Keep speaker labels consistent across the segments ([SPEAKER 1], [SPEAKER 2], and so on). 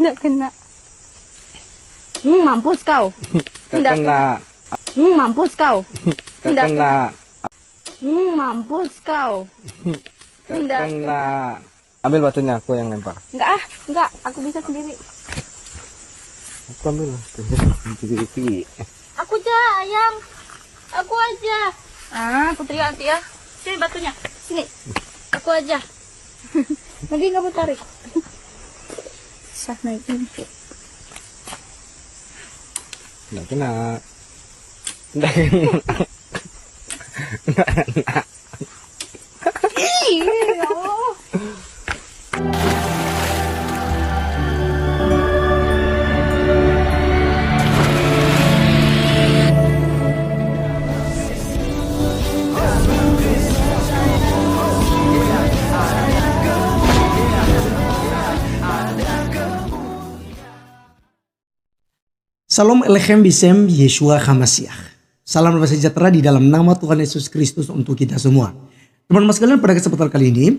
[SPEAKER 1] Nggak kena. Mampus kau.
[SPEAKER 2] Nggak kena.
[SPEAKER 1] Mampus kau.
[SPEAKER 2] Nggak kena.
[SPEAKER 1] Mampus kau.
[SPEAKER 2] Nggak kena. Ambil batunya, aku yang lempar.
[SPEAKER 1] Enggak, aku bisa sendiri.
[SPEAKER 2] Aku ambil lah.
[SPEAKER 1] Aku aja, ayang. Aku aja. Aku teriak nanti ya. Sini batunya. Sini. Aku aja. Nanti kamu tarik. Sah naikin.
[SPEAKER 2] Nggak kena. Nggak kena. Nggak kena.
[SPEAKER 1] Ih, ya Allah.
[SPEAKER 3] Salam Elechem Bisem Yeshua HaMashiach. Salam damai sejahtera di dalam nama Tuhan Yesus Kristus untuk kita semua. Teman-teman sekalian, pada kesempatan kali ini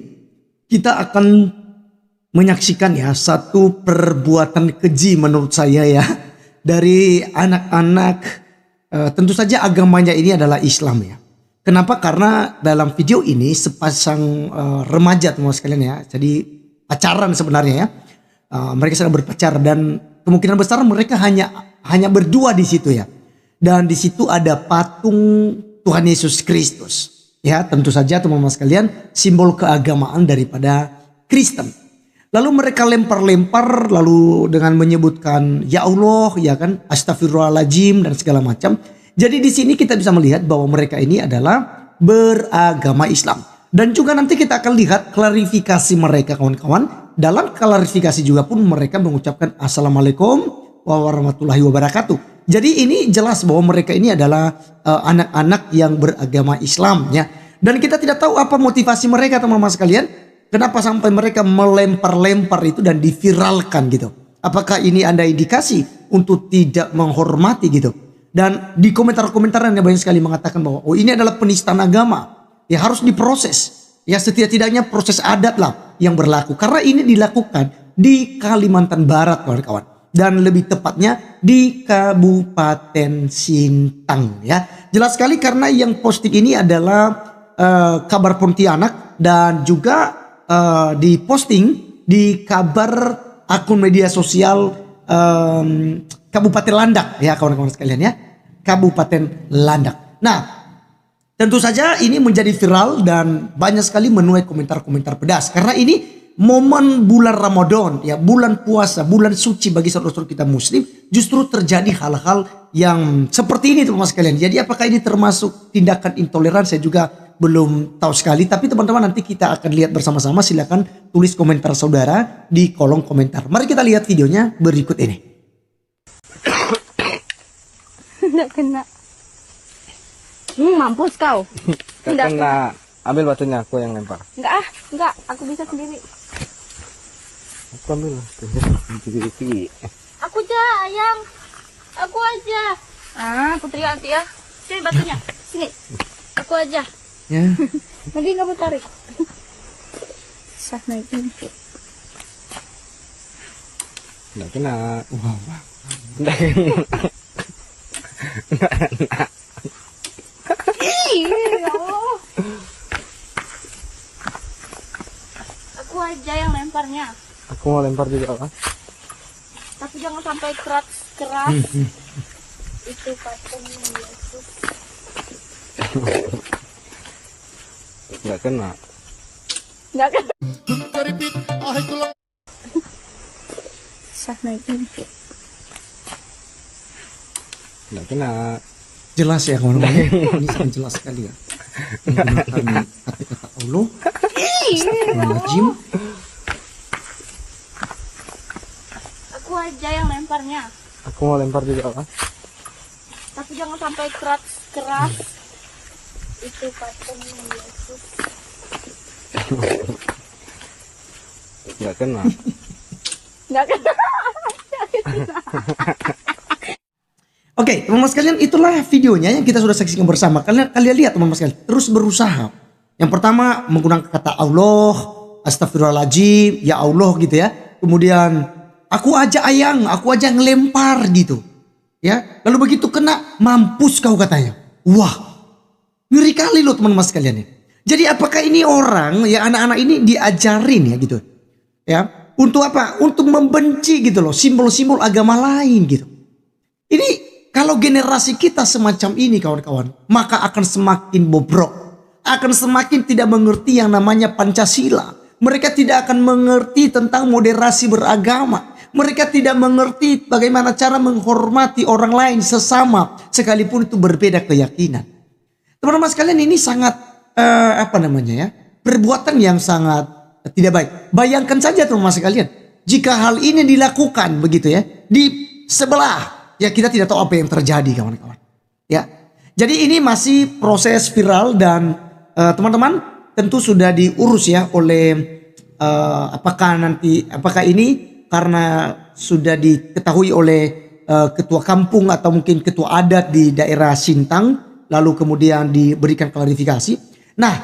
[SPEAKER 3] kita akan menyaksikan ya satu perbuatan keji menurut saya ya dari anak-anak. Tentu saja agamanya ini adalah Islam ya. Kenapa? Karena dalam video ini sepasang remaja teman-teman sekalian ya. Jadi pacaran sebenarnya ya. Mereka sedang berpacar dan kemungkinan besar mereka hanya berdua di situ ya. Dan di situ ada patung Tuhan Yesus Kristus. Ya, tentu saja teman-teman sekalian simbol keagamaan daripada Kristen. Lalu mereka lempar-lempar lalu dengan menyebutkan ya Allah, ya kan, astagfirullahaladzim dan segala macam. Jadi di sini kita bisa melihat bahwa mereka ini adalah beragama Islam. Dan juga nanti kita akan lihat klarifikasi mereka kawan-kawan. Dalam klarifikasi juga pun mereka mengucapkan Assalamualaikum warahmatullahi wabarakatuh. Jadi ini jelas bahwa mereka ini adalah anak-anak yang beragama Islam ya. Dan kita tidak tahu apa motivasi mereka teman-teman sekalian. Kenapa sampai mereka melempar-lempar itu dan diviralkan gitu. Apakah ini ada indikasi untuk tidak menghormati gitu. Dan di komentar-komentar yang banyak sekali mengatakan bahwa oh ini adalah penistaan agama. Ya harus diproses. Ya setidak-tidaknya proses adat lah yang berlaku. Karena ini dilakukan di Kalimantan Barat kawan-kawan. Dan lebih tepatnya di Kabupaten Sintang ya. Jelas sekali karena yang posting ini adalah kabar Pontianak. Dan juga diposting di kabar akun media sosial Kabupaten Landak ya kawan-kawan sekalian ya. Kabupaten Landak. Nah, tentu saja ini menjadi viral dan banyak sekali menuai komentar-komentar pedas. Karena ini momen bulan Ramadan ya, bulan puasa, bulan suci bagi saudara-saudara kita muslim, justru terjadi hal-hal yang seperti ini teman-teman sekalian. Jadi apakah ini termasuk tindakan intoleran, saya juga belum tahu sekali. Tapi teman-teman nanti kita akan lihat bersama-sama. Silakan tulis komentar saudara di kolom komentar. Mari kita lihat videonya berikut ini.
[SPEAKER 1] Nggak kena. Mampus kau.
[SPEAKER 2] Nggak kena. Ambil batunya, aku yang lempar.
[SPEAKER 1] Enggak, aku bisa sendiri.
[SPEAKER 2] Aku ambil lah.
[SPEAKER 1] Aku aja, ayang. Aku aja. Aku teriak nanti ya. Sini batunya. Sini. Aku aja.
[SPEAKER 3] Ya.
[SPEAKER 1] Nanti kamu tarik. Sah naikin.
[SPEAKER 2] Nggak kena. Wah. Nggak kena. Nggak kena.
[SPEAKER 1] Ih, ya Allah. Aku aja yang lemparnya.
[SPEAKER 2] Aku mau lempar juga kan.
[SPEAKER 1] Tapi jangan sampai keras. Itu patung Yesus.
[SPEAKER 2] Nggak kena.
[SPEAKER 1] Nggak kena. Sah naikin.
[SPEAKER 2] Nggak kena.
[SPEAKER 3] Jelas ya kawan-kawan. Ini sangat jelas sekali ya. Menggunakan kata-kata Allah. Astagfirullahaladzim.
[SPEAKER 1] Aku aja yang lemparnya.
[SPEAKER 2] Aku mau lempar juga kan.
[SPEAKER 1] Tapi jangan sampai keras. Itu patung Yesus.
[SPEAKER 2] Nggak kena.
[SPEAKER 1] Nggak kena.
[SPEAKER 3] Oke, teman-teman sekalian, itulah videonya yang kita sudah saksikan bersama. Kalian lihat teman-teman sekalian, terus berusaha. Yang pertama menggunakan kata Allah, astagfirullahaladzim, ya Allah gitu ya. Kemudian aku aja ayang, aku aja ngelempar gitu. Ya, lalu begitu kena, mampus kau katanya. Wah, ngeri kali loh teman-teman sekalian ya. Jadi apakah ini orang, ya anak-anak ini diajarin ya gitu. Ya, untuk apa? Untuk membenci gitu loh, simbol-simbol agama lain gitu. Ini kalau generasi kita semacam ini kawan-kawan, maka akan semakin bobrok. Akan semakin tidak mengerti yang namanya Pancasila. Mereka tidak akan mengerti tentang moderasi beragama. Mereka tidak mengerti bagaimana cara menghormati orang lain sesama, sekalipun itu berbeda keyakinan. Teman-teman sekalian, ini sangat perbuatan yang sangat tidak baik. Bayangkan saja teman-teman sekalian, jika hal ini dilakukan begitu ya di sebelah, ya kita tidak tahu apa yang terjadi kawan-kawan. Ya, jadi ini masih proses viral dan teman-teman tentu sudah diurus ya oleh apakah ini karena sudah diketahui oleh ketua kampung atau mungkin ketua adat di daerah Sintang, lalu kemudian diberikan klarifikasi. Nah,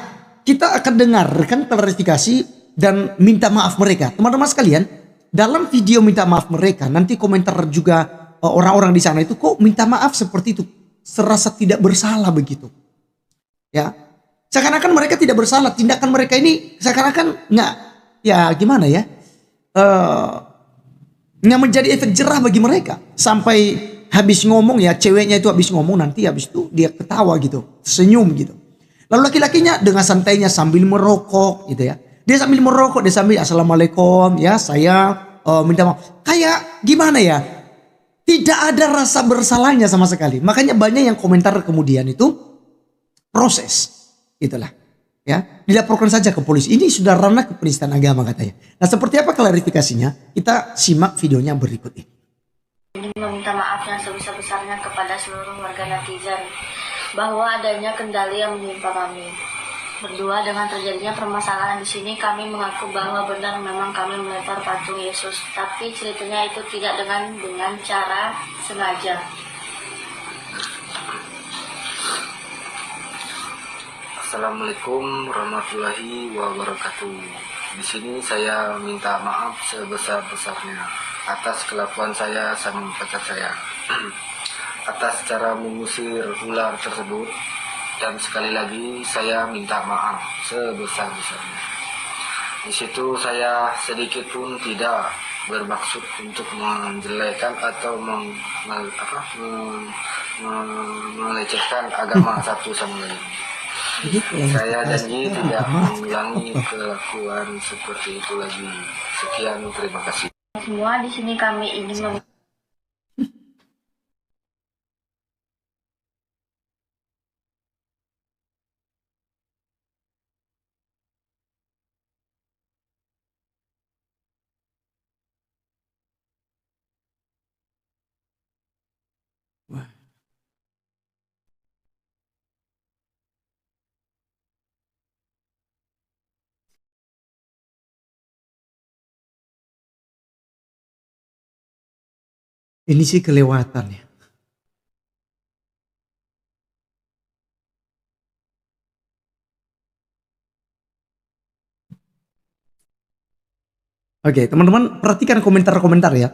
[SPEAKER 3] kita akan dengarkan klarifikasi dan minta maaf mereka. Teman-teman sekalian, dalam video minta maaf mereka, nanti komentar juga orang-orang di sana itu kok minta maaf seperti itu, serasa tidak bersalah begitu. Ya, seakan-akan mereka tidak bersalah, tindakan mereka ini seakan-akan nggak, ya gimana ya, nggak menjadi efek jerah bagi mereka. Sampai habis ngomong ya, ceweknya itu habis ngomong, nanti habis itu dia ketawa gitu, senyum gitu. Lalu laki-lakinya dengan santainya sambil merokok gitu ya. Dia sambil merokok, dia sambil assalamualaikum ya, saya minta maaf. Kayak gimana ya, tidak ada rasa bersalahnya sama sekali. Makanya banyak yang komentar kemudian itu proses, itulah. Ya, dilaporkan saja ke polisi. Ini sudah ranah penistaan agama katanya. Nah, seperti apa klarifikasinya? Kita simak videonya berikut ini.
[SPEAKER 1] Ingin meminta maaf yang sebesar-besarnya kepada seluruh warga netizen bahwa adanya kendali yang menimpa kami. Berdua dengan terjadinya permasalahan di sini, kami mengaku bahwa benar memang kami melempar patung Yesus, tapi ceritanya itu tidak dengan cara sengaja.
[SPEAKER 2] Assalamualaikum warahmatullahi wabarakatuh. Di sini saya minta maaf sebesar-besarnya atas kelakuan saya sama pacar saya, atas cara mengusir ular tersebut, dan sekali lagi saya minta maaf sebesar-besarnya. Di situ saya sedikit pun tidak bermaksud untuk menjelekkan atau melecehkan agama satu sama lain. Saya janji tidak mengulangi kelakuan seperti itu lagi. Sekian, terima kasih.
[SPEAKER 1] Semua di sini kami ingin
[SPEAKER 3] Ini sih kelewatan ya. Oke, teman-teman perhatikan komentar-komentar ya.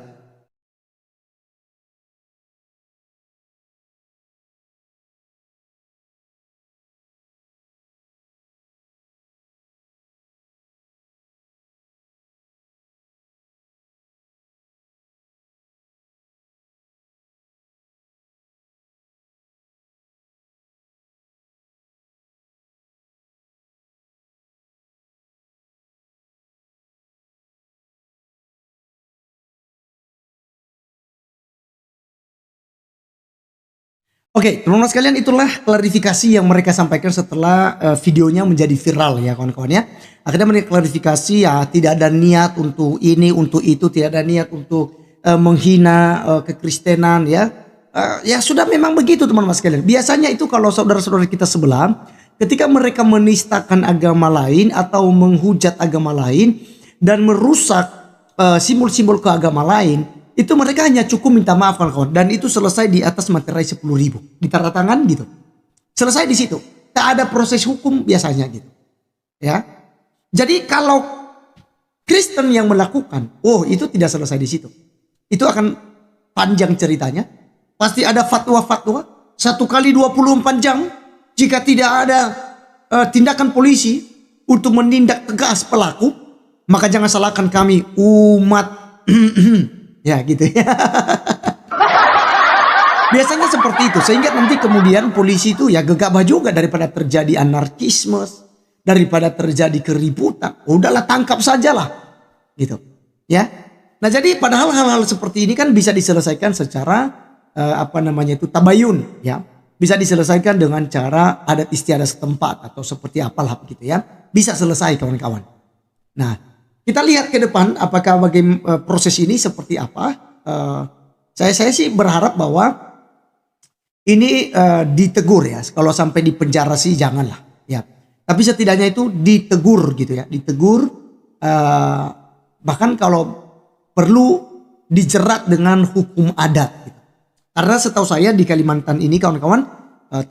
[SPEAKER 3] Oke, teman-teman sekalian, itulah klarifikasi yang mereka sampaikan setelah videonya menjadi viral ya kawan-kawan ya. Akhirnya mereka klarifikasi ya, tidak ada niat untuk ini, untuk itu, tidak ada niat untuk menghina kekristenan ya. Ya sudah, memang begitu teman-teman sekalian. Biasanya itu kalau saudara-saudara kita sebelah, ketika mereka menistakan agama lain atau menghujat agama lain dan merusak simbol-simbol keagama lain, itu mereka hanya cukup minta maaf kawan-kawan, dan itu selesai di atas materai 10.000, ditanda tangan gitu, selesai di situ, tak ada proses hukum biasanya gitu ya. Jadi kalau Kristen yang melakukan, oh itu tidak selesai di situ. Itu akan panjang ceritanya. Pasti ada fatwa-fatwa 1 kali 24 jam. Jika tidak ada tindakan polisi untuk menindak tegas pelaku, maka jangan salahkan kami umat. Ya gitu ya. Biasanya seperti itu. Sehingga nanti kemudian polisi itu ya gegabah juga daripada terjadi anarkisme, daripada terjadi keributan. Udahlah tangkap sajalah. Gitu. Ya. Nah jadi padahal hal-hal seperti ini kan bisa diselesaikan secara tabayun, ya. Bisa diselesaikan dengan cara adat istiadat setempat atau seperti apalah begitu ya. Bisa selesai kawan-kawan. Nah, kita lihat ke depan apakah proses ini seperti apa. Saya sih berharap bahwa ini ditegur ya. Kalau sampai di penjara sih janganlah ya. Tapi setidaknya itu ditegur gitu ya. Ditegur bahkan kalau perlu dijerat dengan hukum adat gitu. Karena setahu saya di Kalimantan ini kawan-kawan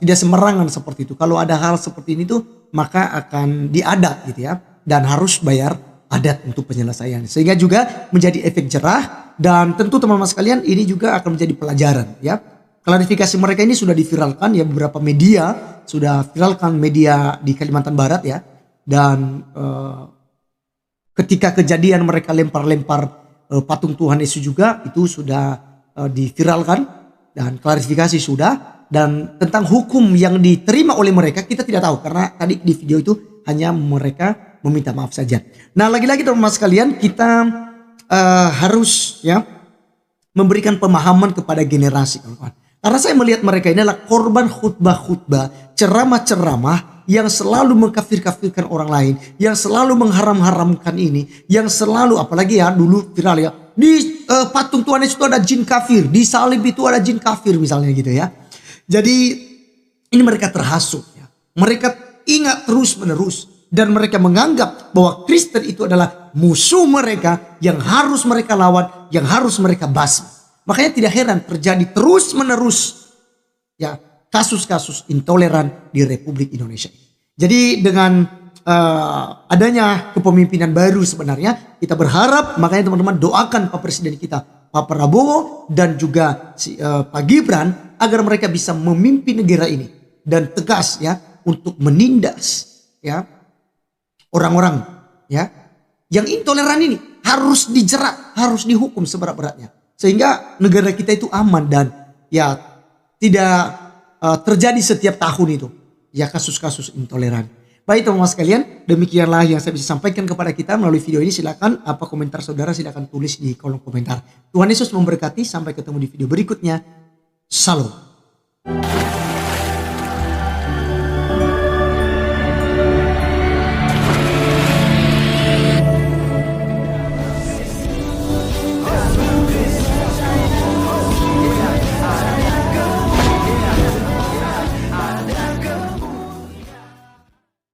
[SPEAKER 3] tidak sembarangan seperti itu. Kalau ada hal seperti ini tuh maka akan diadat gitu ya. Dan harus bayar adat untuk penyelesaian. Sehingga juga menjadi efek jerah. Dan tentu teman-teman sekalian ini juga akan menjadi pelajaran ya. Klarifikasi mereka ini sudah diviralkan ya, beberapa media sudah viralkan, media di Kalimantan Barat ya. Dan ketika kejadian mereka lempar-lempar patung Tuhan Yesus juga itu sudah diviralkan. Dan klarifikasi sudah, dan tentang hukum yang diterima oleh mereka kita tidak tahu karena tadi di video itu hanya mereka meminta maaf saja. Nah lagi-lagi teman-teman sekalian kita harus ya memberikan pemahaman kepada generasi kawan-kawan. Karena saya melihat mereka ini adalah korban khutbah-khutbah, ceramah-ceramah yang selalu mengkafir-kafirkan orang lain, yang selalu mengharam-haramkan ini, yang selalu apalagi ya dulu viral ya. Di patung Tuhan Yesus itu ada jin kafir. Di salib itu ada jin kafir misalnya gitu ya. Jadi ini mereka terhasut ya. Mereka ingat terus menerus. Dan mereka menganggap bahwa Kristen itu adalah musuh mereka yang harus mereka lawan, yang harus mereka basmi. Makanya tidak heran terjadi terus menerus ya kasus-kasus intoleran di Republik Indonesia. Jadi dengan adanya kepemimpinan baru sebenarnya kita berharap, makanya teman-teman doakan Pak Presiden kita Pak Prabowo dan juga Pak Gibran agar mereka bisa memimpin negara ini dan tegas ya untuk menindas ya orang-orang ya yang intoleran ini, harus dijerat, harus dihukum seberat-beratnya sehingga negara kita itu aman dan ya tidak terjadi setiap tahun itu ya kasus-kasus intoleran. Baik teman-teman sekalian, demikianlah yang saya bisa sampaikan kepada kita melalui video ini. Silakan apa komentar saudara silakan tulis di kolom komentar. Tuhan Yesus memberkati, sampai ketemu di video berikutnya. Shalom.